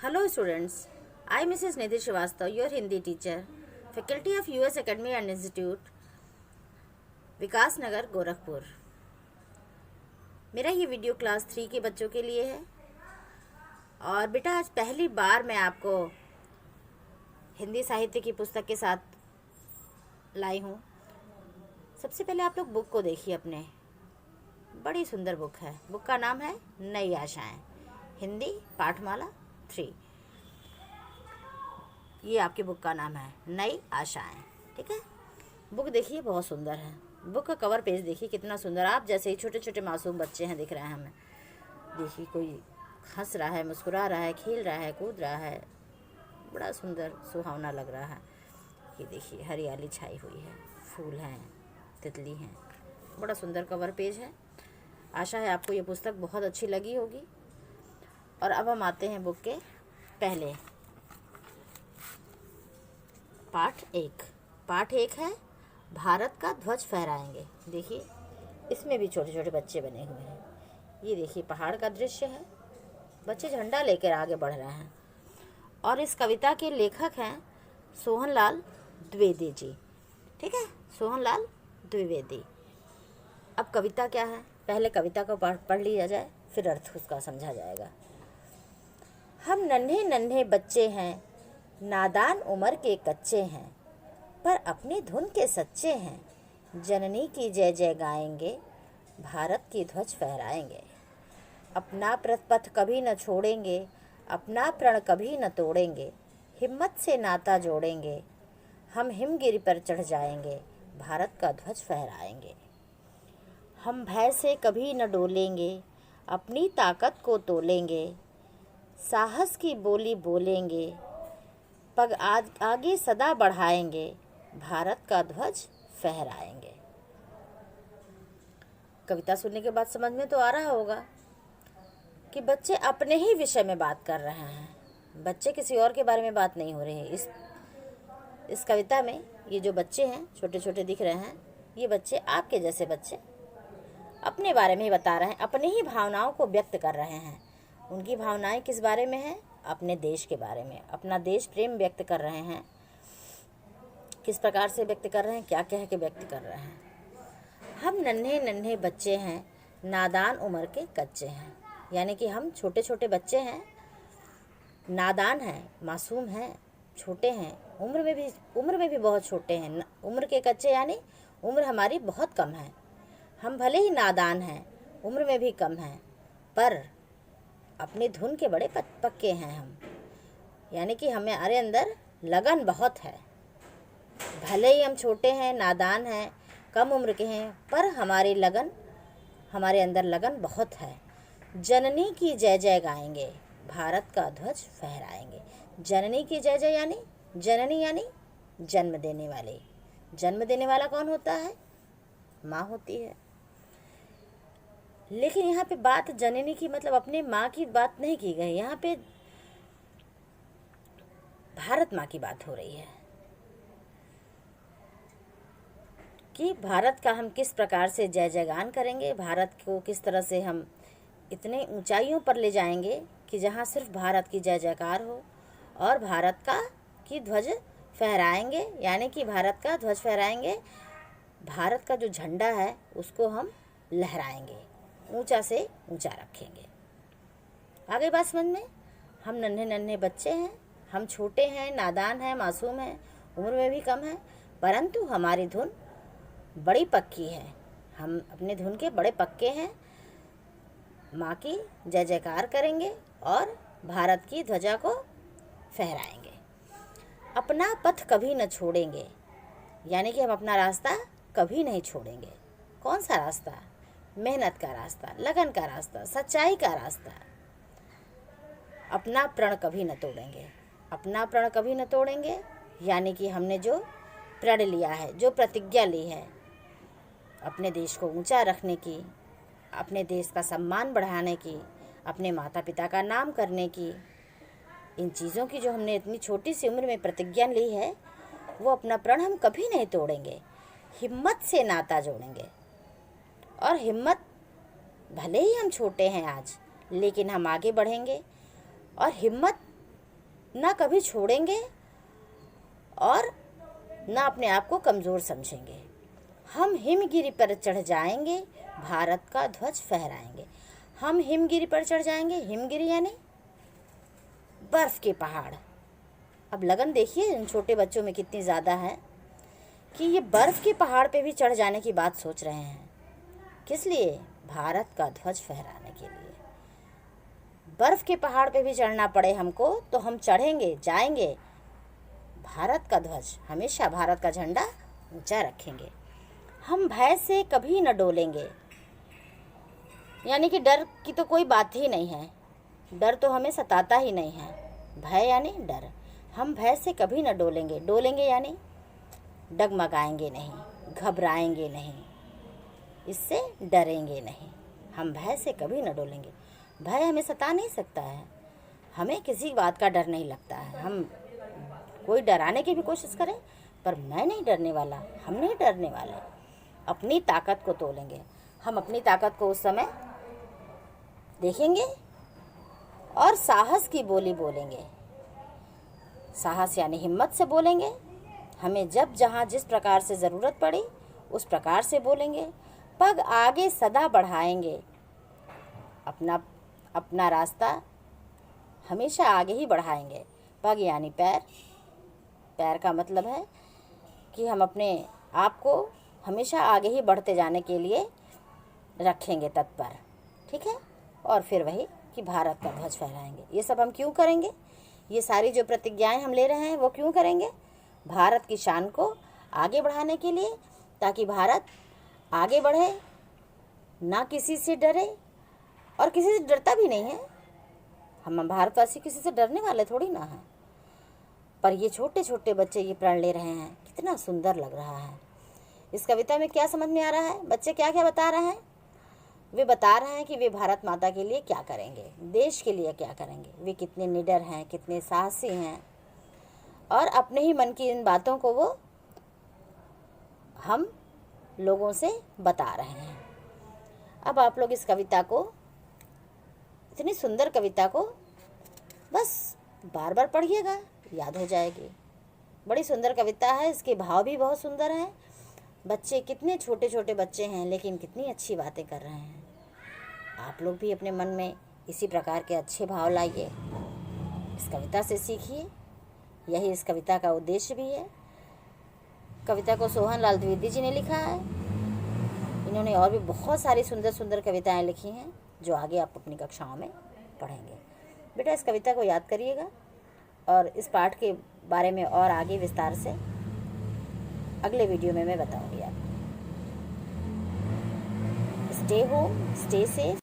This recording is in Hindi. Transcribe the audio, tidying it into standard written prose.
Hello students, I Mrs. Nidhi Srivastava, your Hindi teacher, faculty of US Academy and Institute, विकास नगर गोरखपुर। मेरा ये वीडियो क्लास 3 के बच्चों के लिए है। और बेटा आज पहली बार मैं आपको हिंदी साहित्य की पुस्तक के साथ लाई हूँ। सबसे पहले आप लोग बुक को देखिए अपने, बड़ी सुंदर बुक है। बुक का नाम है नई आशाएं, हिंदी पाठमाला 3। ये आपकी बुक का नाम है नई आशाएं, ठीक है। बुक देखिए बहुत सुंदर है। बुक का कवर पेज देखिए कितना सुंदर, आप जैसे ही छोटे छोटे मासूम बच्चे हैं दिख रहे हैं हमें। देखिए कोई हंस रहा है, मुस्कुरा रहा है, खेल रहा है, कूद रहा है, बड़ा सुंदर सुहावना लग रहा है। ये देखिए हरियाली छाई हुई है, फूल हैं, तितली हैं, बड़ा सुंदर कवर पेज है। आशा है आपको ये पुस्तक बहुत अच्छी लगी होगी। और अब हम आते हैं बुक के पहले पाठ 1। पाठ 1 है भारत का ध्वज फहराएंगे। देखिए इसमें भी छोटे छोटे बच्चे बने हुए हैं। ये देखिए पहाड़ का दृश्य है, बच्चे झंडा लेकर आगे बढ़ रहे हैं। और इस कविता के लेखक हैं सोहनलाल द्विवेदी जी, ठीक है, सोहनलाल द्विवेदी। अब कविता क्या है, पहले कविता को पढ़ लिया जाए, फिर अर्थ उसका समझा जाएगा। हम नन्हे नन्हे बच्चे हैं, नादान उम्र के कच्चे हैं, पर अपनी धुन के सच्चे हैं। जननी की जय जय गाएंगे, भारत की ध्वज फहराएंगे। अपना पथ कभी न छोड़ेंगे, अपना प्रण कभी न तोड़ेंगे। हिम्मत से नाता जोड़ेंगे, हम हिमगिरी पर चढ़ जाएंगे, भारत का ध्वज फहराएंगे। हम भय से कभी न डोलेंगे, अपनी ताकत को तोलेंगे। साहस की बोली बोलेंगे, पग आगे सदा बढ़ाएंगे, भारत का ध्वज फहराएंगे। कविता सुनने के बाद समझ में तो आ रहा होगा कि बच्चे अपने ही विषय में बात कर रहे हैं, बच्चे किसी और के बारे में बात नहीं हो रही है। इस कविता में ये जो बच्चे हैं छोटे छोटे दिख रहे हैं, ये बच्चे आपके जैसे बच्चे अपने बारे में ही बता रहे हैं, अपनी ही भावनाओं को व्यक्त कर रहे हैं। उनकी भावनाएं किस बारे में हैं? अपने देश के बारे में, अपना देश प्रेम व्यक्त कर रहे हैं। किस प्रकार से व्यक्त कर रहे हैं, क्या कह के व्यक्त कर रहे हैं? हम नन्हे नन्हे बच्चे हैं, नादान उम्र के कच्चे हैं। यानी कि हम छोटे छोटे बच्चे हैं, नादान हैं, मासूम हैं, छोटे हैं, उम्र में भी बहुत छोटे हैं। उम्र के कच्चे यानी उम्र हमारी बहुत कम है। हम भले ही नादान हैं, उम्र में भी कम हैं, पर अपनी धुन के बड़े पक्के हैं हम। यानी कि हमारे अंदर लगन बहुत है। भले ही हम छोटे हैं, नादान हैं, कम उम्र के हैं, पर हमारे अंदर लगन बहुत है। जननी की जय जय गाएंगे, भारत का ध्वज फहराएंगे। जननी की जय जय यानी जननी यानी जन्म देने वाली। जन्म देने वाला कौन होता है? माँ होती है। लेकिन यहाँ पे बात जननी की मतलब अपने माँ की बात नहीं की गई, यहाँ पे भारत माँ की बात हो रही है कि भारत का हम किस प्रकार से जय जयगान करेंगे, भारत को किस तरह से हम इतने ऊंचाइयों पर ले जाएंगे कि जहाँ सिर्फ भारत की जय जयकार हो, और भारत की ध्वज फहराएंगे। यानी कि भारत का ध्वज फहराएंगे, भारत का जो झंडा है उसको हम लहराएंगे, ऊंचा से ऊंचा रखेंगे। आगे बात समझ में? हम नन्हे नन्हे बच्चे हैं, हम छोटे हैं, नादान हैं, मासूम हैं, उम्र में भी कम हैं, परंतु हमारी धुन बड़ी पक्की है। हम अपने धुन के बड़े पक्के हैं। माँ की जय जयकार करेंगे और भारत की ध्वजा को फहराएंगे। अपना पथ कभी न छोड़ेंगे, यानी कि हम अपना रास्ता कभी नहीं छोड़ेंगे। कौन सा रास्ता? मेहनत का रास्ता, लगन का रास्ता, सच्चाई का रास्ता। अपना प्रण कभी न तोड़ेंगे। अपना प्रण कभी न तोड़ेंगे यानी कि हमने जो प्रण लिया है, जो प्रतिज्ञा ली है, अपने देश को ऊंचा रखने की, अपने देश का सम्मान बढ़ाने की, अपने माता पिता का नाम करने की, इन चीज़ों की जो हमने इतनी छोटी सी उम्र में प्रतिज्ञा ली है, वो अपना प्रण हम कभी नहीं तोड़ेंगे। हिम्मत से नाता जोड़ेंगे। और हिम्मत, भले ही हम छोटे हैं आज, लेकिन हम आगे बढ़ेंगे। और हिम्मत ना कभी छोड़ेंगे और ना अपने आप को कमज़ोर समझेंगे। हम हिमगिरी पर चढ़ जाएंगे, भारत का ध्वज फहराएंगे। हम हिमगिरी पर चढ़ जाएंगे। हिमगिरी यानी बर्फ़ के पहाड़। अब लगन देखिए इन छोटे बच्चों में कितनी ज़्यादा है कि ये बर्फ़ के पहाड़ पे भी चढ़ जाने की बात सोच रहे हैं। किस लिए? भारत का ध्वज फहराने के लिए। बर्फ़ के पहाड़ पे भी चढ़ना पड़े हमको तो हम चढ़ेंगे, जाएंगे। भारत का ध्वज, हमेशा भारत का झंडा ऊंचा रखेंगे। हम भय से कभी न डोलेंगे, यानी कि डर की तो कोई बात ही नहीं है। डर तो हमें सताता ही नहीं है। भय यानी डर। हम भय से कभी न डोलेंगे। डोलेंगे यानी डगमगाएंगे नहीं, घबराएंगे नहीं, इससे डरेंगे नहीं। हम भय से कभी न डोलेंगे। भय हमें सता नहीं सकता है। हमें किसी बात का डर नहीं लगता है। हम कोई डराने की भी कोशिश करें पर मैं नहीं डरने वाला, हम नहीं डरने वाले। अपनी ताकत को तोलेंगे। हम अपनी ताकत को उस समय देखेंगे और साहस की बोली बोलेंगे। साहस यानी हिम्मत से बोलेंगे। हमें जब जहाँ जिस प्रकार से ज़रूरत पड़ी उस प्रकार से बोलेंगे। पग आगे सदा बढ़ाएंगे। अपना रास्ता हमेशा आगे ही बढ़ाएंगे। पग यानी पैर। पैर का मतलब है कि हम अपने आप को हमेशा आगे ही बढ़ते जाने के लिए रखेंगे तत्पर। ठीक है। और फिर वही कि भारत का ध्वज फहराएंगे। ये सब हम क्यों करेंगे? ये सारी जो प्रतिज्ञाएं हम ले रहे हैं वो क्यों करेंगे? भारत की शान को आगे बढ़ाने के लिए, ताकि भारत आगे बढ़े, ना किसी से डरे और किसी से डरता भी नहीं है। हम भारतवासी किसी से डरने वाले थोड़ी ना हैं। पर ये छोटे छोटे बच्चे ये प्रण ले रहे हैं, कितना सुंदर लग रहा है। इस कविता में क्या समझ में आ रहा है? बच्चे क्या क्या बता रहे हैं? वे बता रहे हैं कि वे भारत माता के लिए क्या करेंगे, देश के लिए क्या करेंगे। वे कितने निडर हैं, कितने साहसी हैं और अपने ही मन की इन बातों को वो हम लोगों से बता रहे हैं। अब आप लोग इस कविता को, इतनी सुंदर कविता को बस बार बार पढ़िएगा, याद हो जाएगी। बड़ी सुंदर कविता है। इसके भाव भी बहुत सुंदर हैं। बच्चे कितने छोटे छोटे बच्चे हैं लेकिन कितनी अच्छी बातें कर रहे हैं। आप लोग भी अपने मन में इसी प्रकार के अच्छे भाव लाइए, इस कविता से सीखिए। यही इस कविता का उद्देश्य भी है। कविता को सोहन लाल द्विवेदी जी ने लिखा है। इन्होंने और भी बहुत सारी सुंदर सुंदर कविताएं लिखी हैं जो आगे आप अपनी कक्षाओं में पढ़ेंगे। बेटा इस कविता को याद करिएगा और इस पाठ के बारे में और आगे विस्तार से अगले वीडियो में मैं बताऊंगी आपको। Stay home, stay safe.